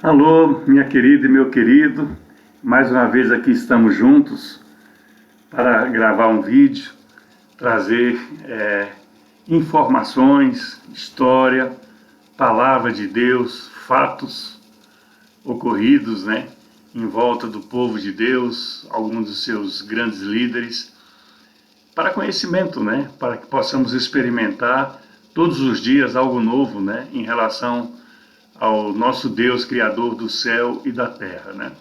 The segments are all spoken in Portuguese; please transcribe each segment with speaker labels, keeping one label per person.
Speaker 1: Alô, minha querida e meu querido, mais uma vez aqui estamos juntos para gravar um vídeo, trazer informações, história, palavra de Deus, fatos ocorridos, em volta do povo de Deus, alguns dos seus grandes líderes, para conhecimento, para que possamos experimentar todos os dias algo novo, em relação ao nosso Deus, Criador do céu e da terra,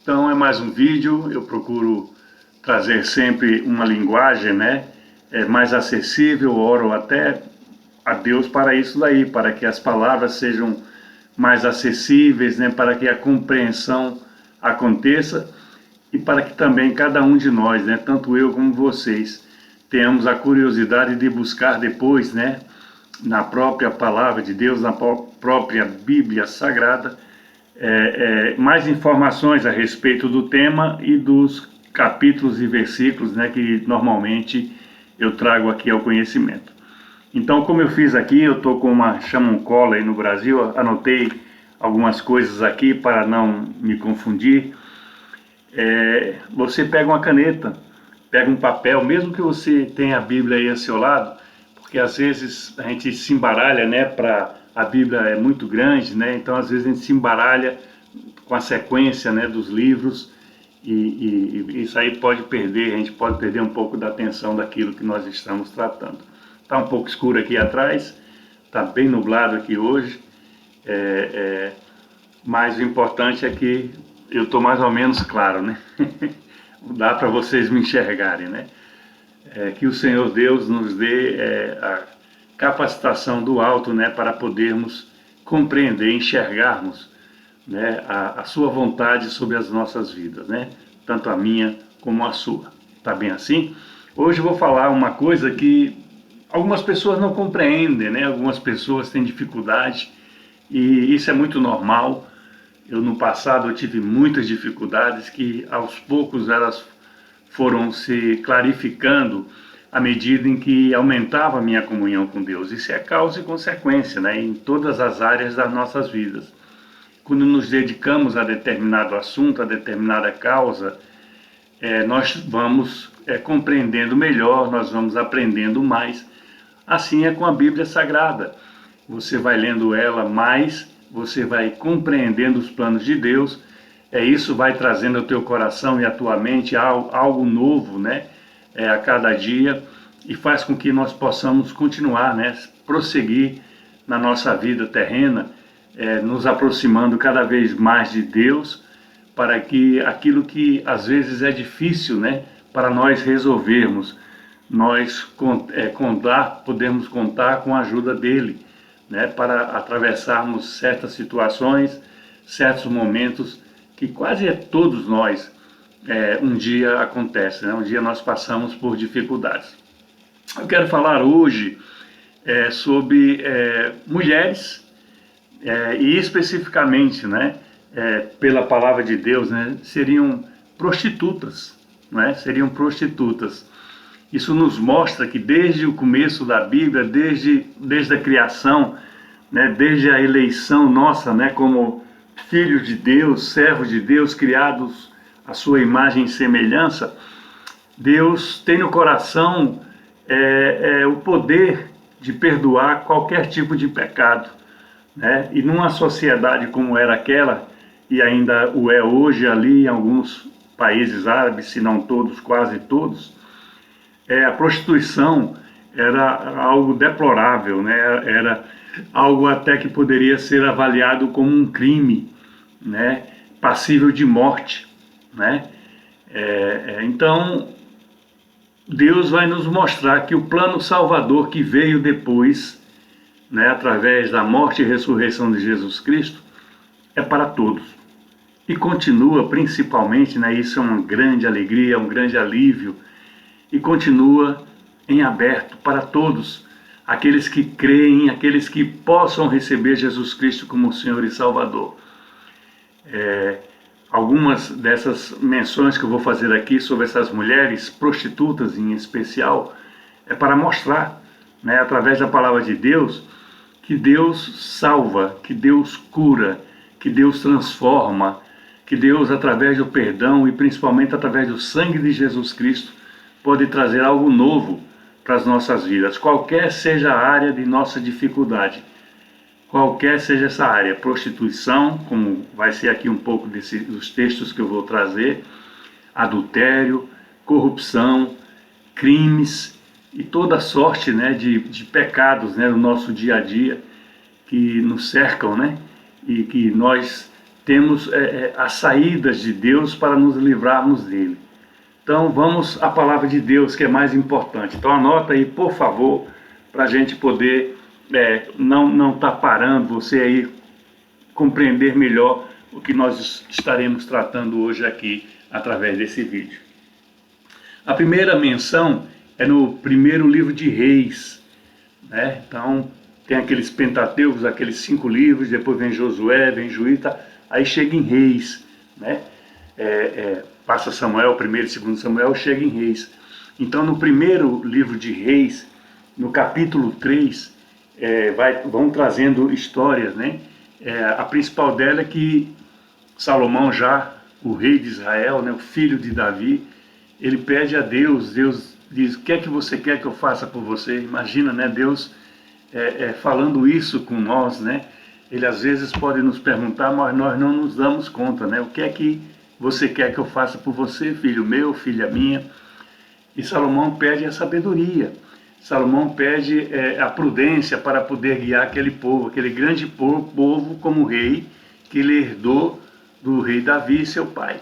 Speaker 1: Então é mais um vídeo, eu procuro trazer sempre uma linguagem, mais acessível, oro até a Deus para isso daí, para que as palavras sejam mais acessíveis, para que a compreensão aconteça e para que também cada um de nós, tanto eu como vocês, tenhamos a curiosidade de buscar depois, na própria palavra de Deus, na própria Bíblia Sagrada, mais informações a respeito do tema e dos capítulos e versículos, que normalmente eu trago aqui ao conhecimento. Então, como eu fiz aqui, eu estou com chama um cola aí no Brasil, anotei algumas coisas aqui para não me confundir. Você pega uma caneta, pega um papel, mesmo que você tenha a Bíblia aí ao seu lado, porque às vezes a gente se embaralha, a Bíblia é muito grande, então às vezes a gente se embaralha com a sequência, dos livros, e isso aí pode perder, a gente pode perder um pouco da atenção daquilo que nós estamos tratando. Está um pouco escuro aqui atrás, está bem nublado aqui hoje, mas o importante é que eu estou mais ou menos claro, Dá para vocês me enxergarem, que o Senhor Deus nos dê a capacitação do alto, para podermos compreender, enxergarmos, a sua vontade sobre as nossas vidas, tanto a minha como a sua. Tá bem assim? Hoje eu vou falar uma coisa que algumas pessoas não compreendem, algumas pessoas têm dificuldade, e isso é muito normal. Eu no passado eu tive muitas dificuldades que aos poucos elas foram se clarificando à medida em que aumentava a minha comunhão com Deus. Isso é causa e consequência, em todas as áreas das nossas vidas. Quando nos dedicamos a determinado assunto, a determinada causa, nós vamos compreendendo melhor, nós vamos aprendendo mais. Assim é com a Bíblia Sagrada. Você vai lendo ela mais, você vai compreendendo os planos de Deus, isso vai trazendo ao teu coração e à tua mente algo novo, a cada dia, e faz com que nós possamos continuar, prosseguir na nossa vida terrena, nos aproximando cada vez mais de Deus, para que aquilo que às vezes é difícil, para nós resolvermos, nós podemos contar com a ajuda dele, para atravessarmos certas situações, certos momentos que quase todos nós um dia acontece, um dia nós passamos por dificuldades. Eu quero falar hoje sobre mulheres e especificamente, pela palavra de Deus, seriam prostitutas, seriam prostitutas. Isso nos mostra que desde o começo da Bíblia, desde a criação, desde a eleição nossa, como filhos de Deus, servos de Deus, criados à sua imagem e semelhança, Deus tem no coração o poder de perdoar qualquer tipo de pecado, E numa sociedade como era aquela, e ainda o é hoje ali em alguns países árabes, se não todos, quase todos, a prostituição era algo deplorável, Era algo até que poderia ser avaliado como um crime, passível de morte, Então, Deus vai nos mostrar que o plano salvador que veio depois, através da morte e ressurreição de Jesus Cristo, é para todos. E continua principalmente, isso é uma grande alegria, um grande alívio, e continua em aberto para todos, aqueles que creem, aqueles que possam receber Jesus Cristo como Senhor e Salvador. Algumas dessas menções que eu vou fazer aqui sobre essas mulheres prostitutas em especial, é para mostrar, através da palavra de Deus, que Deus salva, que Deus cura, que Deus transforma, que Deus, através do perdão e principalmente através do sangue de Jesus Cristo, pode trazer algo novo para as nossas vidas, qualquer seja a área de nossa dificuldade, qualquer seja essa área, prostituição, como vai ser aqui um pouco dos textos que eu vou trazer, adultério, corrupção, crimes e toda sorte, né, de pecados, né, no nosso dia a dia que nos cercam, né, e que nós temos as saídas de Deus para nos livrarmos dele. Então vamos à palavra de Deus, que é mais importante. Então anota aí, por favor, para a gente poder não estar parando, você aí compreender melhor o que nós estaremos tratando hoje aqui através desse vídeo. A primeira menção é no primeiro livro de Reis, né? Então tem aqueles Pentateucos, aqueles 5 livros, depois vem Josué, vem Juízo, aí chega em Reis, né? Passa Samuel, primeiro e segundo Samuel, chega em Reis. Então no primeiro livro de Reis, no capítulo 3, vão trazendo histórias, né? A principal dela é que Salomão, já o rei de Israel, né, o filho de Davi, ele pede a Deus, Deus diz: o que é que você quer que eu faça por você? Imagina, né, Deus falando isso com nós, né? Ele às vezes pode nos perguntar, mas nós não nos damos conta, né? O que é que você quer que eu faça por você, filho meu, filha minha? E Salomão pede a sabedoria. Salomão pede a prudência para poder guiar aquele povo, aquele grande povo como rei, que ele herdou do rei Davi, seu pai.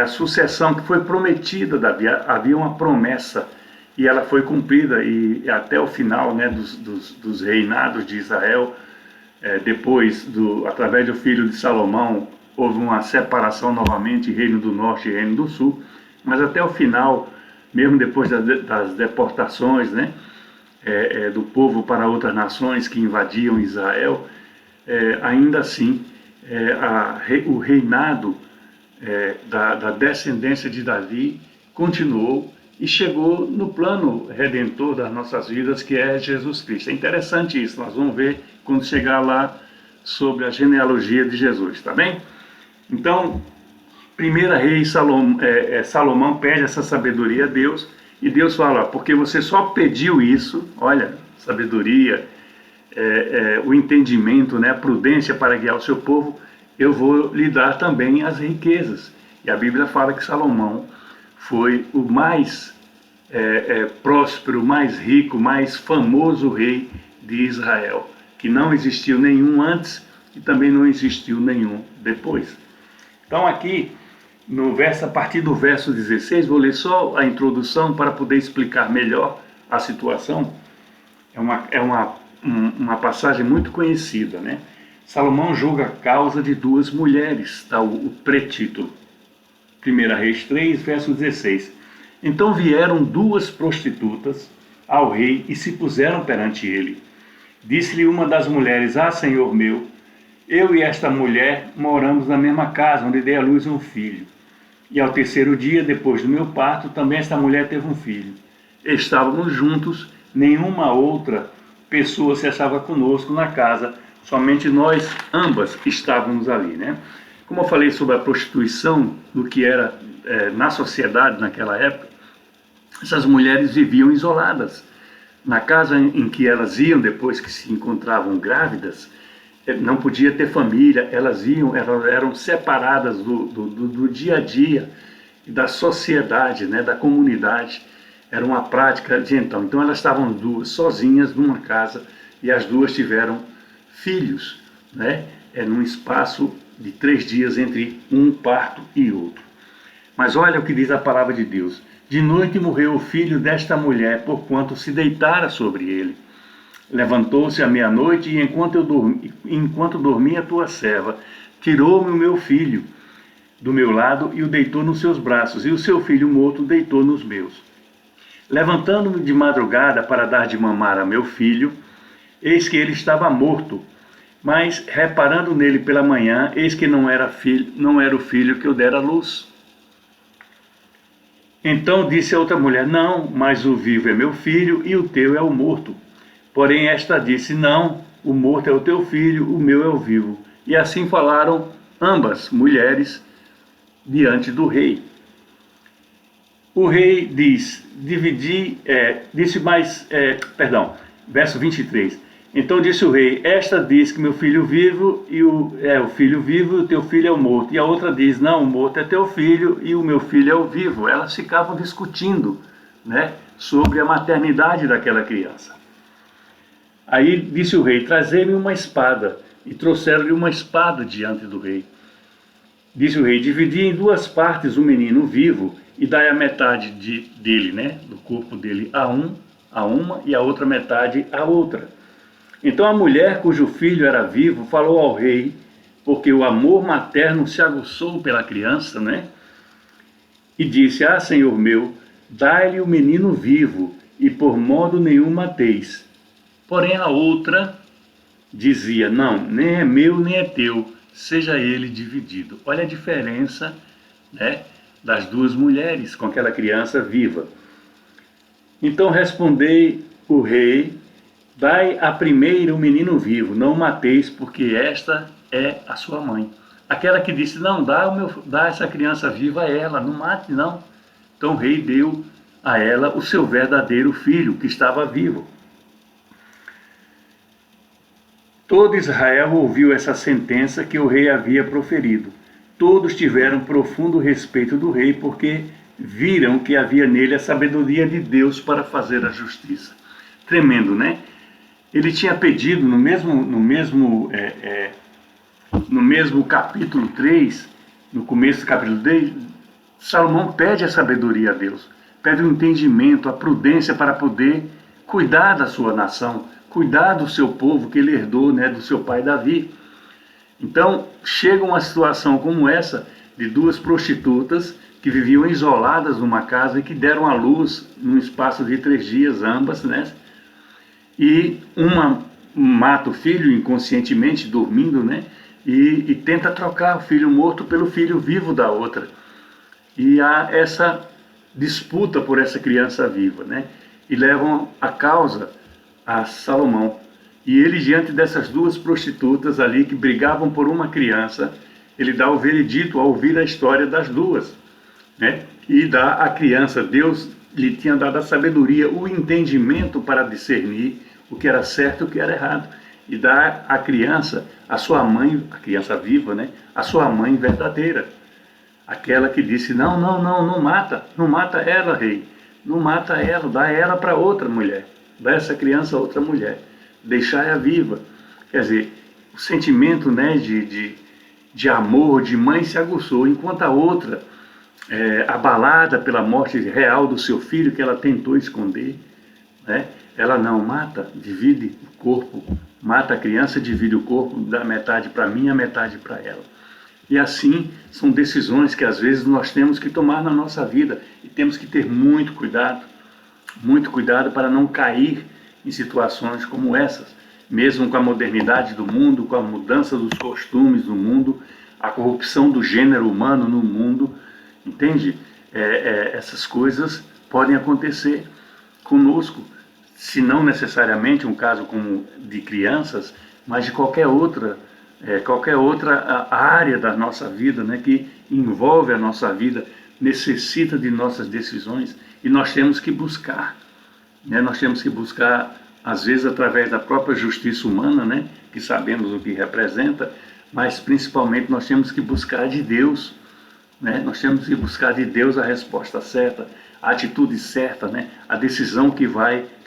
Speaker 1: A sucessão que foi prometida, Davi, havia uma promessa e ela foi cumprida, e até o final, né, dos reinados de Israel, depois, através do filho de Salomão, houve uma separação novamente, reino do norte e reino do sul, mas até o final, mesmo depois das deportações, né, do povo para outras nações que invadiam Israel, ainda assim, o reinado da descendência de Davi continuou e chegou no plano redentor das nossas vidas, que é Jesus Cristo. É interessante isso, nós vamos ver quando chegar lá sobre a genealogia de Jesus, tá bem? Então, primeira rei, Salomão pede essa sabedoria a Deus, e Deus fala: porque você só pediu isso, olha, sabedoria, o entendimento, né, a prudência para guiar o seu povo, eu vou lhe dar também as riquezas. E a Bíblia fala que Salomão foi o mais próspero, mais rico, mais famoso rei de Israel, que não existiu nenhum antes e também não existiu nenhum depois. Então aqui, a partir do verso 16, vou ler só a introdução para poder explicar melhor a situação. É uma passagem muito conhecida, né? Salomão julga a causa de 2 mulheres, está o pretítulo. 1 Reis 3, verso 16. Então vieram 2 prostitutas ao rei e se puseram perante ele. Disse-lhe uma das mulheres: ah, senhor meu, eu e esta mulher moramos na mesma casa, onde dei à luz um filho. E ao 3º dia, depois do meu parto, também esta mulher teve um filho. Estávamos juntos, nenhuma outra pessoa se achava conosco na casa, somente nós ambas estávamos ali, né? Como eu falei sobre a prostituição, do que era na sociedade naquela época, essas mulheres viviam isoladas. Na casa em que elas iam, depois que se encontravam grávidas, não podia ter família, elas eram separadas do dia a dia, da sociedade, né, da comunidade. Era uma prática de então. Então elas estavam 2 sozinhas numa casa, e as 2 tiveram filhos, né, num espaço de 3 dias entre um parto e outro. Mas olha o que diz a palavra de Deus: de noite morreu o filho desta mulher, porquanto se deitara sobre ele. Levantou-se à meia-noite, e enquanto dormia a tua serva, tirou-me o meu filho do meu lado e o deitou nos seus braços, e o seu filho morto deitou nos meus. Levantando-me de madrugada para dar de mamar a meu filho, eis que ele estava morto. Mas, reparando nele pela manhã, eis que não era o filho que eu dera à luz. Então disse a outra mulher: não, mas o vivo é meu filho e o teu é o morto. Porém esta disse: não, o morto é o teu filho, o meu é o vivo. E assim falaram ambas mulheres diante do rei. O rei verso 23. Então disse o rei: esta diz que meu filho vivo o filho vivo e o teu filho é o morto. E a outra diz: não, o morto é teu filho e o meu filho é o vivo. Elas ficavam discutindo, né, sobre a maternidade daquela criança. Aí disse o rei: trazei-me uma espada. E trouxeram-lhe uma espada diante do rei. Disse o rei: dividi em duas partes o menino vivo e dai a metade dele, né, do corpo dele a uma e a outra metade a outra. Então a mulher cujo filho era vivo falou ao rei, porque o amor materno se aguçou pela criança, né? E disse: ah, senhor meu, dai-lhe o menino vivo e por modo nenhum mateis. Porém a outra dizia: não, nem é meu nem é teu, seja ele dividido. Olha a diferença, né, das duas mulheres com aquela criança viva. Então respondei o rei: dai a primeira o menino vivo, não o mateis, porque esta é a sua mãe. Aquela que disse: não, dá essa criança viva a ela, não mate não. Então o rei deu a ela o seu verdadeiro filho, que estava vivo. Todo Israel ouviu essa sentença que o rei havia proferido. Todos tiveram profundo respeito do rei, porque viram que havia nele a sabedoria de Deus para fazer a justiça. Tremendo, né? Ele tinha pedido no mesmo capítulo 3, no começo do capítulo 3, Salomão pede a sabedoria a Deus, pede o entendimento, a prudência para poder cuidar da sua nação, cuidar do seu povo que ele herdou, né, do seu pai Davi. Então, chega uma situação como essa, de duas prostitutas que viviam isoladas numa casa e que deram à luz num espaço de 3 dias, ambas, né? E uma mata o filho inconscientemente, dormindo, né? E tenta trocar o filho morto pelo filho vivo da outra. E há essa disputa por essa criança viva, né? E levam a causa a Salomão. E ele, diante dessas duas prostitutas ali que brigavam por uma criança, ele dá o veredito ao ouvir a história das duas, né? E dá à criança, Deus lhe tinha dado a sabedoria, o entendimento para discernir o que era certo e o que era errado. E dá à criança, a sua mãe, a criança viva, né? A sua mãe verdadeira. Aquela que disse: não mata ela, rei. Não mata ela, dá ela para outra mulher. Dá essa criança a outra mulher. Deixar-a viva. Quer dizer, o sentimento, né, de amor, de mãe se aguçou, enquanto a outra, abalada pela morte real do seu filho, que ela tentou esconder, né, ela não mata, divide o corpo, mata a criança, divide o corpo, dá metade para mim, a metade para ela. E assim, são decisões que às vezes nós temos que tomar na nossa vida e temos que ter muito cuidado para não cair em situações como essas, mesmo com a modernidade do mundo, com a mudança dos costumes do mundo, a corrupção do gênero humano no mundo, entende? Essas coisas podem acontecer conosco, se não necessariamente um caso como de crianças, mas de qualquer outra área da nossa vida, né, que envolve a nossa vida, necessita de nossas decisões, e nós temos que buscar, né, às vezes através da própria justiça humana, né, que sabemos o que representa, mas principalmente nós temos que buscar de Deus, né, nós temos que buscar de Deus a resposta certa, a atitude certa, né, a decisão que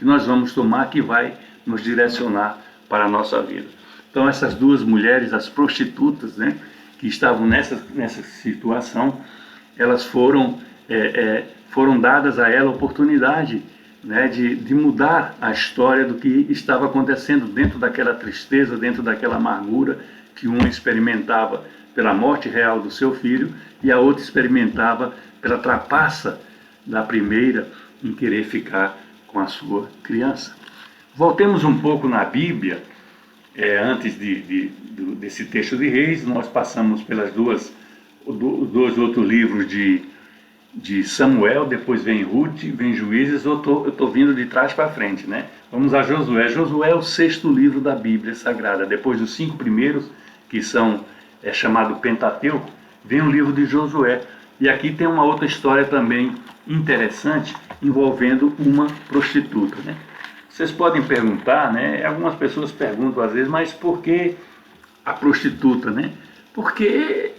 Speaker 1: nós vamos tomar, que vai nos direcionar para a nossa vida. Então essas duas mulheres, as prostitutas, né, que estavam nessa situação, elas foram dadas a ela a oportunidade, né, de mudar a história do que estava acontecendo dentro daquela tristeza, dentro daquela amargura que uma experimentava pela morte real do seu filho e a outra experimentava pela trapaça da primeira em querer ficar com a sua criança. Voltemos um pouco na Bíblia. Antes desse texto de Reis, nós passamos pelas dois outros livros de Samuel, depois vem Ruth, vem Juízes. Eu tô vindo de trás para frente, né? Vamos a Josué. Josué é o 6º livro da Bíblia Sagrada. Depois dos 5 primeiros que são chamado Pentateuco, vem o livro de Josué. E aqui tem uma outra história também interessante envolvendo uma prostituta, né? Vocês podem perguntar, né? Algumas pessoas perguntam às vezes, mas por que a prostituta, né? Porque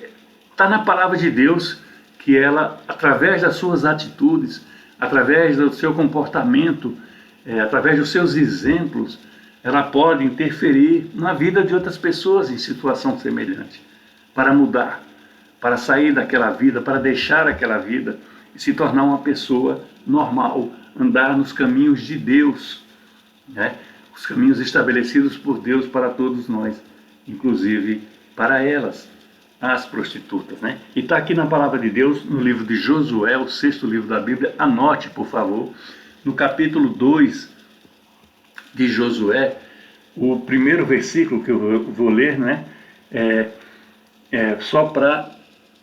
Speaker 1: está na palavra de Deus que ela, através das suas atitudes, através do seu comportamento, através dos seus exemplos, ela pode interferir na vida de outras pessoas em situação semelhante, para mudar, para sair daquela vida, para deixar aquela vida e se tornar uma pessoa normal, andar nos caminhos de Deus, né? Os caminhos estabelecidos por Deus para todos nós, inclusive para elas, as prostitutas, né? E está aqui na palavra de Deus, no livro de Josué, o 6º livro da Bíblia. Anote, por favor, no capítulo 2 de Josué, o primeiro versículo que eu vou ler, né? Só para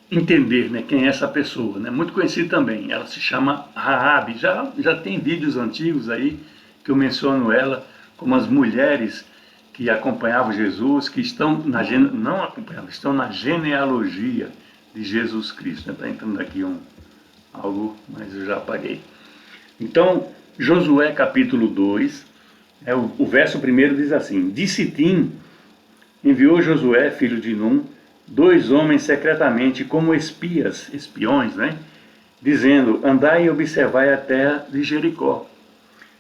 Speaker 1: entender, né, quem é essa pessoa, né? Muito conhecida também. Ela se chama Raabe. Já tem vídeos antigos aí que eu menciono ela como as mulheres que acompanhavam Jesus, que estão não acompanhavam, estão na genealogia de Jesus Cristo. Está entrando aqui algo, mas eu já apaguei. Então, Josué capítulo 2, o verso 1 diz assim: De Sitim enviou Josué, filho de Num, 2 homens secretamente como espiões, né? Dizendo: Andai e observai a terra de Jericó.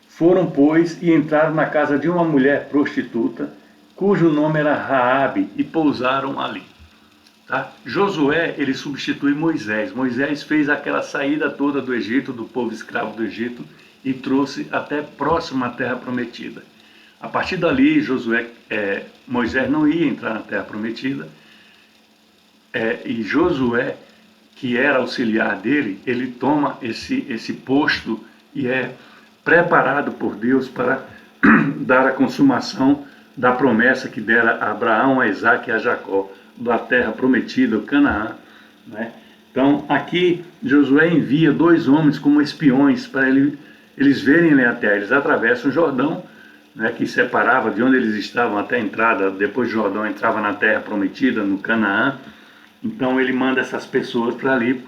Speaker 1: Foram, pois, e entraram na casa de uma mulher prostituta, cujo nome era Raabe, e pousaram ali. Tá? Josué, ele substitui Moisés. Moisés fez aquela saída toda do Egito, do povo escravo do Egito, e trouxe até próximo à terra prometida. A partir dali, Moisés não ia entrar na terra prometida, e Josué, que era auxiliar dele, ele toma esse posto e é preparado por Deus para dar a consumação da promessa que dera a Abraão, a Isaque e a Jacó, da terra prometida, o Canaã, né? Então, aqui, Josué envia 2 homens como espiões para eles verem a terra. Eles atravessam o Jordão, né, que separava de onde eles estavam até a entrada, depois do Jordão entrava na terra prometida, no Canaã. Então, ele manda essas pessoas para ali,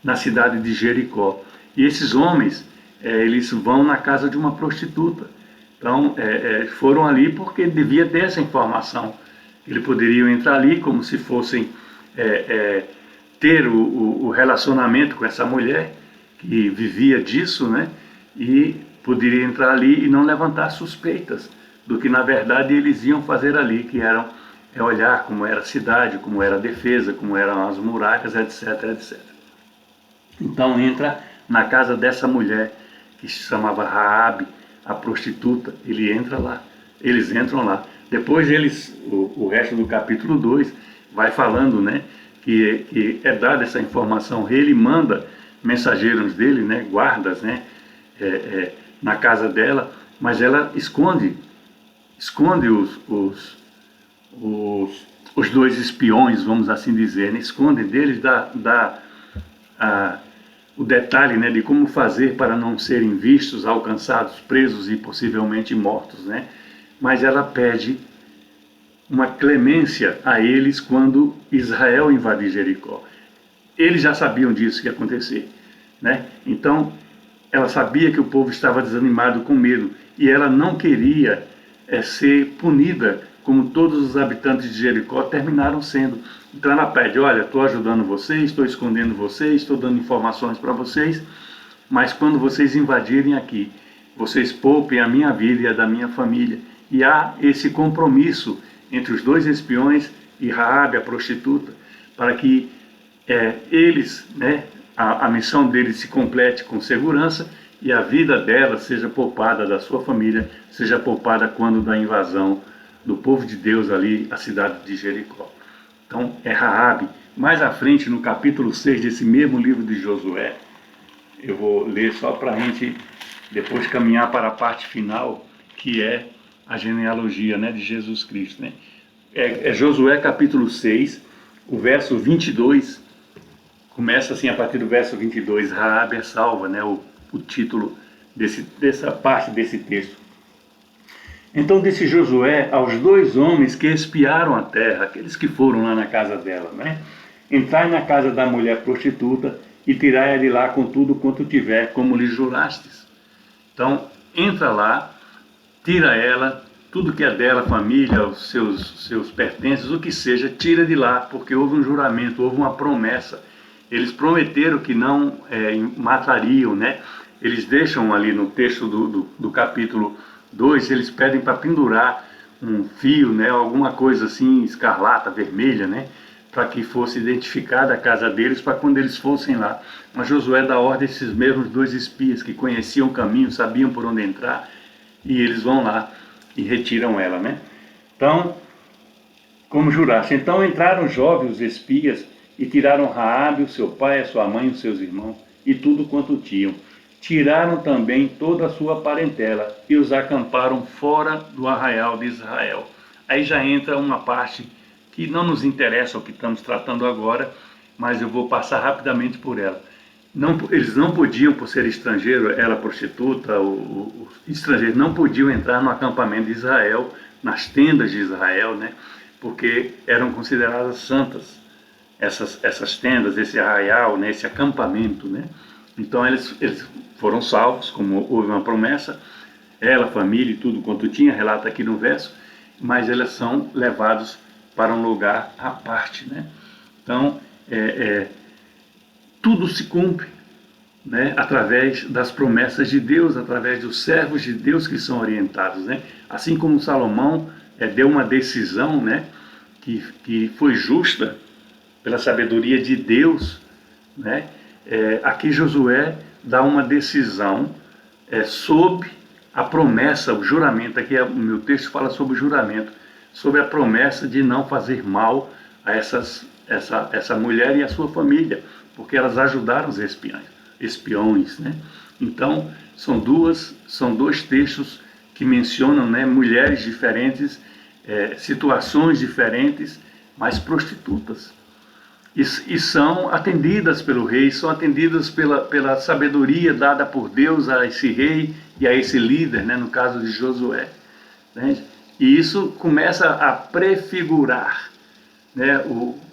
Speaker 1: na cidade de Jericó. E esses homens, eles vão na casa de uma prostituta. Então, foram ali porque devia ter essa informação. Eles poderiam entrar ali como se fossem ter o relacionamento com essa mulher, que vivia disso, né? E poderia entrar ali e não levantar suspeitas do que, na verdade, eles iam fazer ali, que eram olhar como era a cidade, como era a defesa, como eram as muralhas, etc, etc. Então, entra na casa dessa mulher, que se chamava Raabe, a prostituta. Eles entram lá. Depois o resto do capítulo 2 vai falando, né, que é dada essa informação. Ele manda mensageiros dele, né, guardas, né, na casa dela, mas ela esconde os 2 espiões, vamos assim dizer, né, esconde deles o detalhe, né, de como fazer para não serem vistos, alcançados, presos e possivelmente mortos, né? Mas ela pede uma clemência a eles quando Israel invadir Jericó. Eles já sabiam disso que ia acontecer, né? Então, ela sabia que o povo estava desanimado, com medo, e ela não queria ser punida como todos os habitantes de Jericó terminaram sendo. Então ela pede: olha, estou ajudando vocês, estou escondendo vocês, estou dando informações para vocês, mas quando vocês invadirem aqui, vocês poupem a minha vida e a da minha família. E há esse compromisso entre os 2 espiões e Raabe, a prostituta, para que eles, né, a missão deles se complete com segurança e a vida dela seja poupada, da sua família, seja poupada quando da invasão do povo de Deus ali, a cidade de Jericó. Então, é Raabe. Mais à frente, no capítulo 6 desse mesmo livro de Josué, eu vou ler só para a gente depois caminhar para a parte final, que é a genealogia, né, de Jesus Cristo, né? Josué capítulo 6, o verso 22, começa assim a partir do verso 22, Raabe é salva, né, o título dessa parte desse texto. Então disse Josué aos 2 homens que espiaram a terra, aqueles que foram lá na casa dela, né? Entrai na casa da mulher prostituta e tirai-a de lá com tudo quanto tiver, como lhe jurastes. Então, entra lá, tira ela, tudo que é dela, família, os seus pertences, o que seja, tira de lá, porque houve um juramento, houve uma promessa. Eles prometeram que não matariam, né? Eles deixam ali no texto do capítulo 2, eles pedem para pendurar um fio, né? Alguma coisa assim, escarlata, vermelha, né? Para que fosse identificada a casa deles, para quando eles fossem lá. Mas Josué dá ordem a esses mesmos 2 espias que conheciam o caminho, sabiam por onde entrar, e eles vão lá e retiram ela, né? Então, como juraste. Então entraram jovens os espias e tiraram Raabe, o seu pai, a sua mãe, os seus irmãos, e tudo quanto tinham. Tiraram também toda a sua parentela e os acamparam fora do arraial de Israel. Aí já entra uma parte que não nos interessa o que estamos tratando agora, mas eu vou passar rapidamente por ela. Não, eles não podiam, por ser estrangeiro, ela prostituta, o estrangeiro não podiam entrar no acampamento de Israel, nas tendas de Israel, né? Porque eram consideradas santas essas tendas, esse arraial, né? Esse acampamento, né? Então eles foram salvos, como houve uma promessa, ela, a família e tudo quanto tinha, relata aqui no verso, mas eles são levados para um lugar à parte, né? Então, tudo se cumpre, né, através das promessas de Deus, através dos servos de Deus que são orientados, né? Assim como Salomão deu uma decisão, né, que foi justa pela sabedoria de Deus, né? Aqui Josué dá uma decisão sob a promessa, o juramento. Aqui o meu texto fala sobre o juramento, sobre a promessa de não fazer mal a essa mulher e a sua família, porque elas ajudaram os espiões, né? Então são dois textos que mencionam, né, mulheres diferentes, situações diferentes, mas prostitutas. E são atendidas pelo rei, são atendidas pela sabedoria dada por Deus a esse rei e a esse líder, né, no caso de Josué. Entende? E isso começa a prefigurar, né,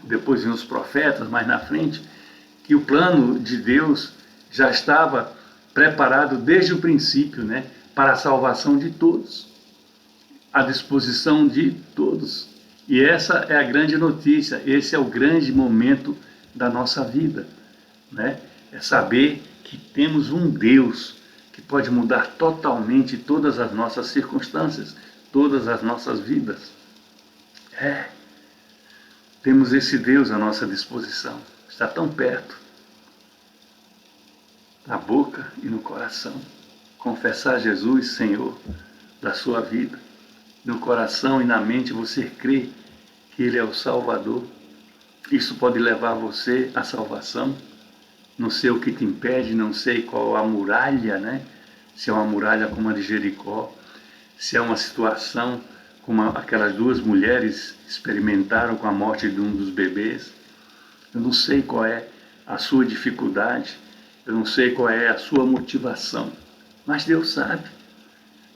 Speaker 1: depois vem os profetas mais na frente, que o plano de Deus já estava preparado desde o princípio, né, para a salvação de todos, à disposição de todos. E essa é a grande notícia, esse é o grande momento da nossa vida, né? É saber que temos um Deus que pode mudar totalmente todas as nossas circunstâncias, todas as nossas vidas. Temos esse Deus à nossa disposição, está tão perto, na boca e no coração. Confessar Jesus, Senhor, da sua vida. No coração e na mente você crê que Ele é o Salvador. Isso pode levar você à salvação. Não sei o que te impede, não sei qual a muralha, né? Se é uma muralha como a de Jericó, se é uma situação como aquelas 2 mulheres experimentaram com a morte de um dos bebês. Eu não sei qual é a sua dificuldade, eu não sei qual é a sua motivação, mas Deus sabe.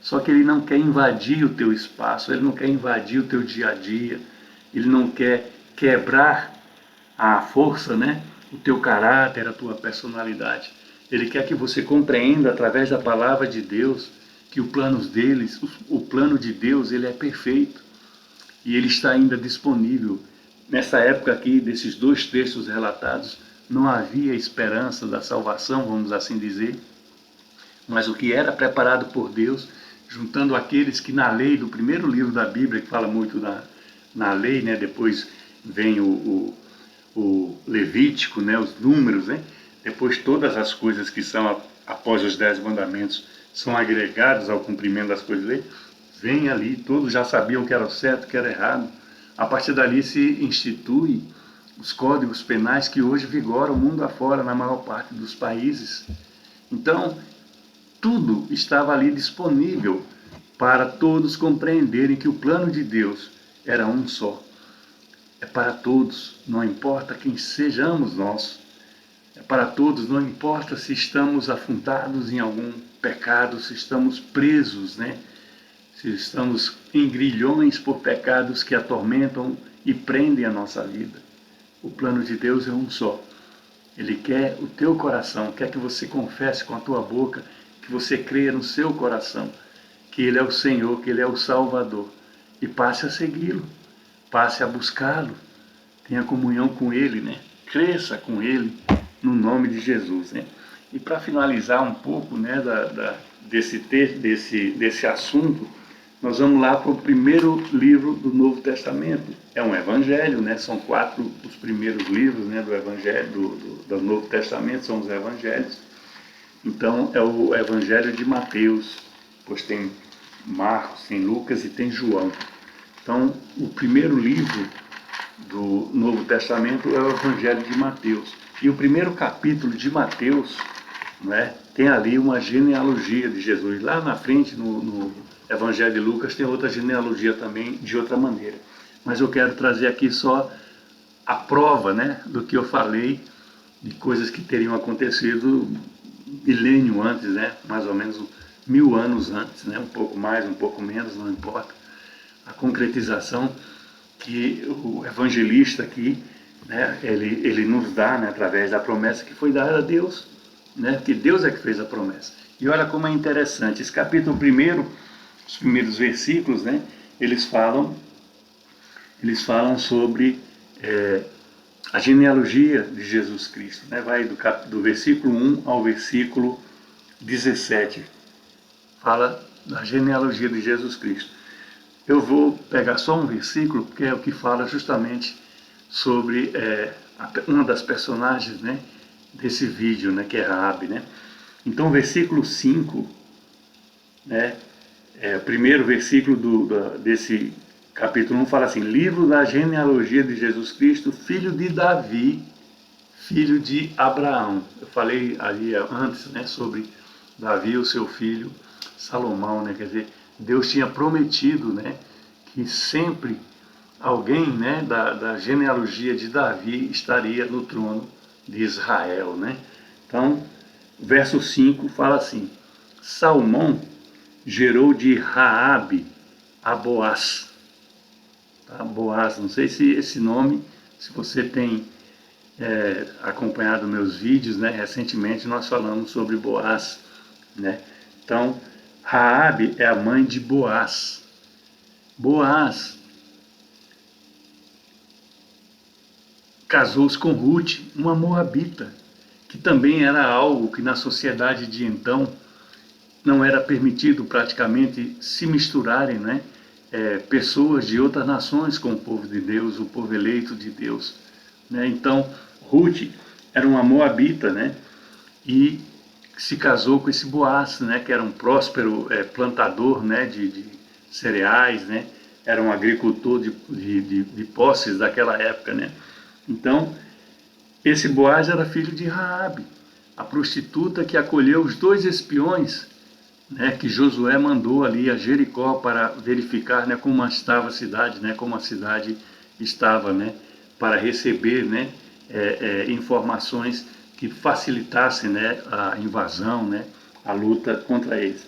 Speaker 1: Só que Ele não quer invadir o teu espaço, Ele não quer invadir o teu dia a dia, Ele não quer quebrar a força, né? O teu caráter, a tua personalidade. Ele quer que você compreenda através da palavra de Deus que o plano de Deus, ele é perfeito e ele está ainda disponível. Nessa época aqui, desses 2 textos relatados, não havia esperança da salvação, vamos assim dizer, mas o que era preparado por Deus, juntando aqueles que na lei, do primeiro livro da Bíblia, que fala muito na lei, né? Depois vem o Levítico, né? Os números, né? Depois todas as coisas que são após os 10 mandamentos são agregadas ao cumprimento das coisas da lei, vem ali, todos já sabiam o que era certo, o que era errado. A partir dali se institui os códigos penais que hoje vigoram o mundo afora, na maior parte dos países. Então, tudo estava ali disponível para todos compreenderem que o plano de Deus era um só. É para todos, não importa quem sejamos nós. É para todos, não importa se estamos afundados em algum pecado, se estamos presos, né? se estamos em grilhões por pecados que atormentam e prendem a nossa vida. O plano de Deus é um só. Ele quer o teu coração, quer que você confesse com a tua boca, que você creia no seu coração, que Ele é o Senhor, que Ele é o Salvador, e passe a segui-lo, passe a buscá-lo, tenha comunhão com Ele, né? Cresça com Ele, no nome de Jesus, né? E para finalizar um pouco, né, desse assunto, nós vamos lá para o primeiro livro do Novo Testamento. É um evangelho, né? São 4 os primeiros livros, né, do evangelho do Novo Testamento, são os evangelhos. Então é o evangelho de Mateus, pois tem Marcos, tem Lucas e tem João. Então o primeiro livro do Novo Testamento é o evangelho de Mateus. E o primeiro capítulo de Mateus, né, tem ali uma genealogia de Jesus. Lá na frente, no Evangelho de Lucas, tem outra genealogia também, de outra maneira. Mas eu quero trazer aqui só a prova, né, do que eu falei, de coisas que teriam acontecido milênio antes, né, mais ou menos 1000 anos antes, né, um pouco mais, um pouco menos, não importa. A concretização que o evangelista aqui, né, ele nos dá, né, através da promessa que foi dada a Deus, né, que Deus é que fez a promessa. E olha como é interessante, esse capítulo 1, os primeiros versículos, né, eles falam sobre a genealogia de Jesus Cristo, né, vai do versículo 1 ao versículo 17, fala da genealogia de Jesus Cristo. Eu vou pegar só um versículo, porque é o que fala justamente sobre uma das personagens, né, desse vídeo, né, que é Raabe, né? Então, versículo 5, né, o primeiro versículo desse capítulo 1 fala assim: livro da genealogia de Jesus Cristo, filho de Davi, filho de Abraão. Eu falei ali antes, né, sobre Davi, o seu filho Salomão, né, quer dizer, Deus tinha prometido, né, que sempre alguém, né, da genealogia de Davi estaria no trono de Israel, né? Então, verso 5 fala assim: Salmão gerou de Raabe a Boaz. Tá? Boaz, não sei se esse nome, se você tem acompanhado meus vídeos, né? Recentemente nós falamos sobre Boaz, né? Então, Raabe é a mãe de Boaz. Boaz casou-se com Ruth, uma moabita, que também era algo que na sociedade de então não era permitido praticamente se misturarem, né? Pessoas de outras nações com o povo de Deus, o povo eleito de Deus, né? Então, Ruth era uma moabita, né? E se casou com esse Boaz, né? Que era um próspero plantador, né? De cereais, né? Era um agricultor de posses daquela época, né? Então, esse Boaz era filho de Raabe, a prostituta que acolheu os 2 espiões, né, que Josué mandou ali a Jericó para verificar, né, como estava a cidade, né, como a cidade estava, né, para receber, né, informações que facilitassem, né, a invasão, né, a luta contra eles.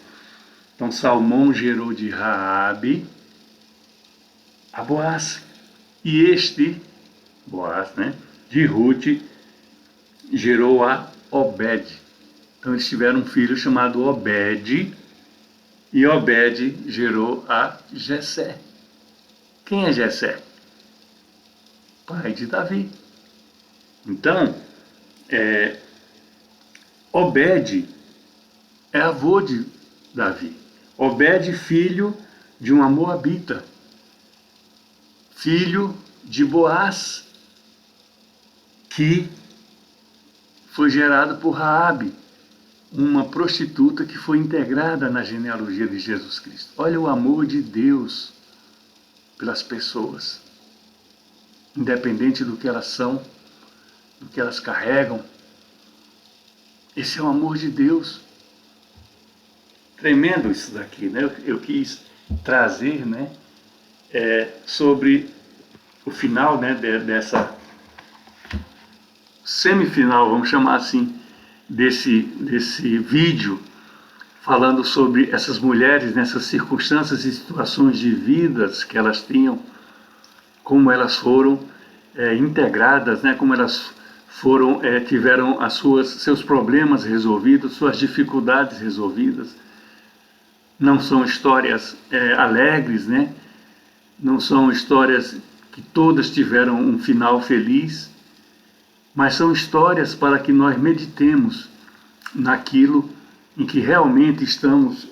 Speaker 1: Então Salmão gerou de Raabe a Boaz, e este Boaz, né, de Ruth gerou a Obed. Então eles tiveram um filho chamado Obed, e Obed gerou a Jessé. Quem é Jessé? Pai de Davi. Então, Obed é avô de Davi. Obed, filho de uma moabita, filho de Boaz, que foi gerado por Raabe, uma prostituta que foi integrada na genealogia de Jesus Cristo. Olha o amor de Deus pelas pessoas, independente do que elas são, do que elas carregam. Esse é o amor de Deus. Tremendo isso daqui, né? Eu quis trazer, né, sobre o final, né, dessa semifinal, vamos chamar assim, desse vídeo, falando sobre essas mulheres nessas circunstâncias e situações de vidas que elas tinham, como elas foram integradas, né? Como elas foram tiveram seus problemas resolvidos, suas dificuldades resolvidas. Não são histórias alegres, né? Não são histórias que todas tiveram um final feliz, mas são histórias para que nós meditemos naquilo em que realmente estamos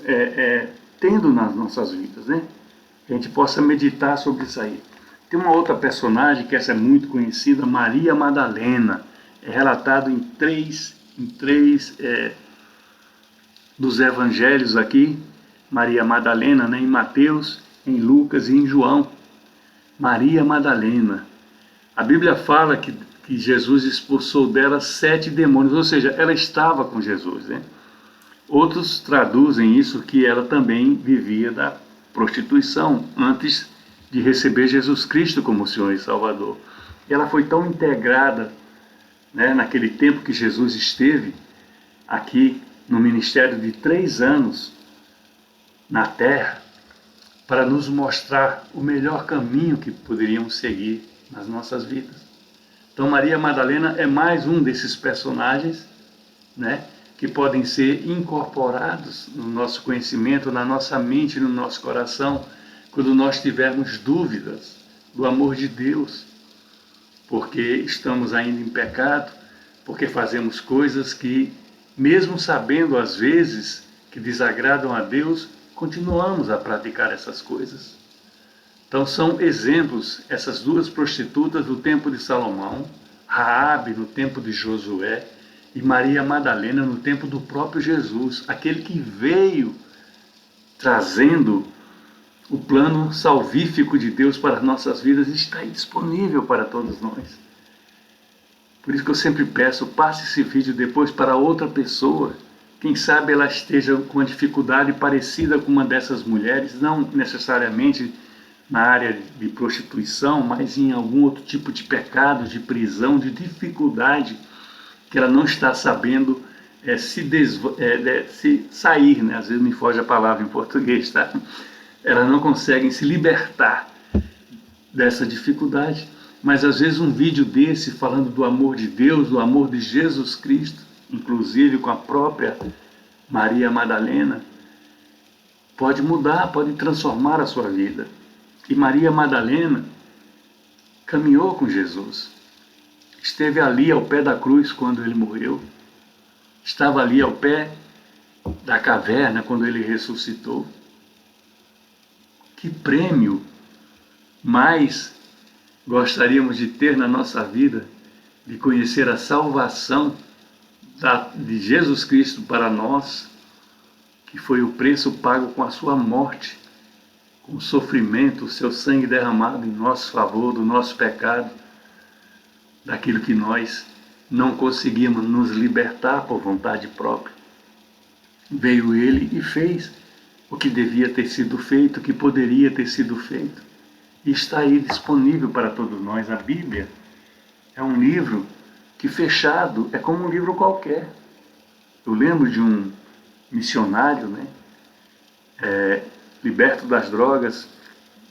Speaker 1: tendo nas nossas vidas, né? Que a gente possa meditar sobre isso aí. Tem uma outra personagem, que essa é muito conhecida, Maria Madalena. É relatado em três dos evangelhos aqui, Maria Madalena, né? Em Mateus, em Lucas e em João. Maria Madalena. A Bíblia fala que Jesus expulsou dela 7 demônios, ou seja, ela estava com Jesus, né? Outros traduzem isso que ela também vivia da prostituição antes de receber Jesus Cristo como Senhor e Salvador. E ela foi tão integrada, né, naquele tempo que Jesus esteve aqui no ministério de 3 anos na terra, para nos mostrar o melhor caminho que poderíamos seguir nas nossas vidas. Então Maria Madalena é mais um desses personagens, né, que podem ser incorporados no nosso conhecimento, na nossa mente, no nosso coração, quando nós tivermos dúvidas do amor de Deus, porque estamos ainda em pecado, porque fazemos coisas que, mesmo sabendo às vezes que desagradam a Deus, continuamos a praticar essas coisas. Então são exemplos essas 2 prostitutas do tempo de Salomão, Raabe no tempo de Josué e Maria Madalena no tempo do próprio Jesus, aquele que veio trazendo o plano salvífico de Deus para as nossas vidas, está aí disponível para todos nós. Por isso que eu sempre peço, passe esse vídeo depois para outra pessoa. Quem sabe ela esteja com uma dificuldade parecida com uma dessas mulheres, não necessariamente na área de prostituição, mas em algum outro tipo de pecado, de prisão, de dificuldade, que ela não está sabendo se sair, né? Às vezes me foge a palavra em português, tá? Elas não conseguem se libertar dessa dificuldade, mas às vezes um vídeo desse falando do amor de Deus, do amor de Jesus Cristo, inclusive com a própria Maria Madalena, pode mudar, pode transformar a sua vida. E Maria Madalena caminhou com Jesus, esteve ali ao pé da cruz quando ele morreu, estava ali ao pé da caverna quando ele ressuscitou. Que prêmio mais gostaríamos de ter na nossa vida, de conhecer a salvação de Jesus Cristo para nós, que foi o preço pago com a sua morte, com o sofrimento, o seu sangue derramado em nosso favor, do nosso pecado, daquilo que nós não conseguimos nos libertar por vontade própria. Veio ele e fez o que devia ter sido feito, o que poderia ter sido feito. E está aí disponível para todos nós. A Bíblia é um livro que, fechado, é como um livro qualquer. Eu lembro de um missionário, né, liberto das drogas.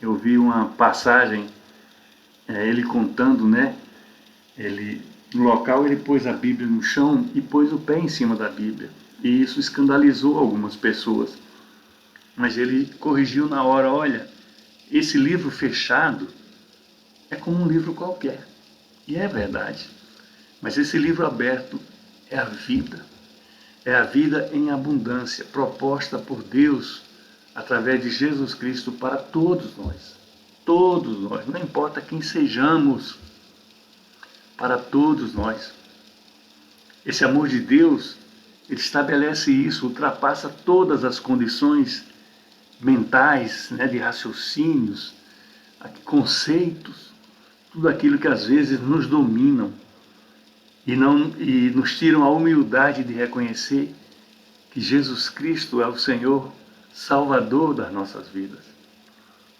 Speaker 1: Eu vi uma passagem, ele contando, né, no local ele pôs a Bíblia no chão e pôs o pé em cima da Bíblia. E isso escandalizou algumas pessoas. Mas ele corrigiu na hora: olha, esse livro fechado é como um livro qualquer. E é verdade. Mas esse livro aberto é a vida. É a vida em abundância, proposta por Deus através de Jesus Cristo para todos nós. Todos nós, não importa quem sejamos, para todos nós. Esse amor de Deus, ele estabelece isso, ultrapassa todas as condições mentais, né, de raciocínios, conceitos, tudo aquilo que às vezes nos dominam e nos tiram a humildade de reconhecer que Jesus Cristo é o Senhor Salvador das nossas vidas.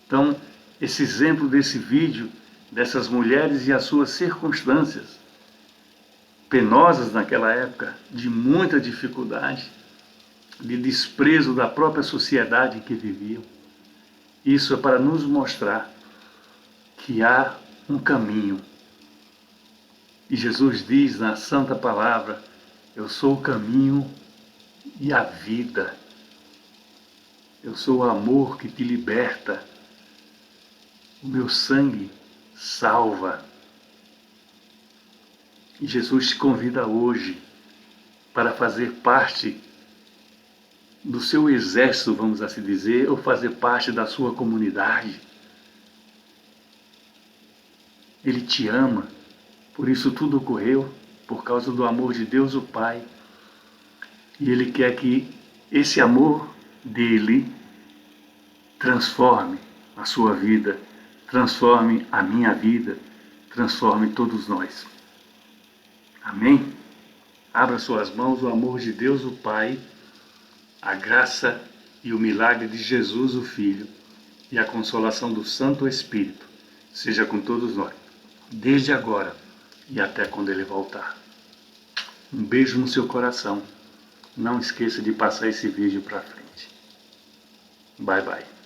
Speaker 1: Então, esse exemplo desse vídeo, dessas mulheres e as suas circunstâncias penosas naquela época, de muita dificuldade, de desprezo da própria sociedade em que viviam. Isso é para nos mostrar que há um caminho. E Jesus diz na Santa Palavra: eu sou o caminho e a vida. Eu sou o amor que te liberta. O meu sangue salva. E Jesus te convida hoje para fazer parte do seu exército, vamos assim dizer, ou fazer parte da sua comunidade. Ele te ama, por isso tudo ocorreu, por causa do amor de Deus o Pai. E Ele quer que esse amor dele transforme a sua vida, transforme a minha vida, transforme todos nós. Amém? Abra suas mãos, o amor de Deus o Pai, a graça e o milagre de Jesus o Filho e a consolação do Santo Espírito seja com todos nós, desde agora e até quando Ele voltar. Um beijo no seu coração. Não esqueça de passar esse vídeo para frente. Bye, bye.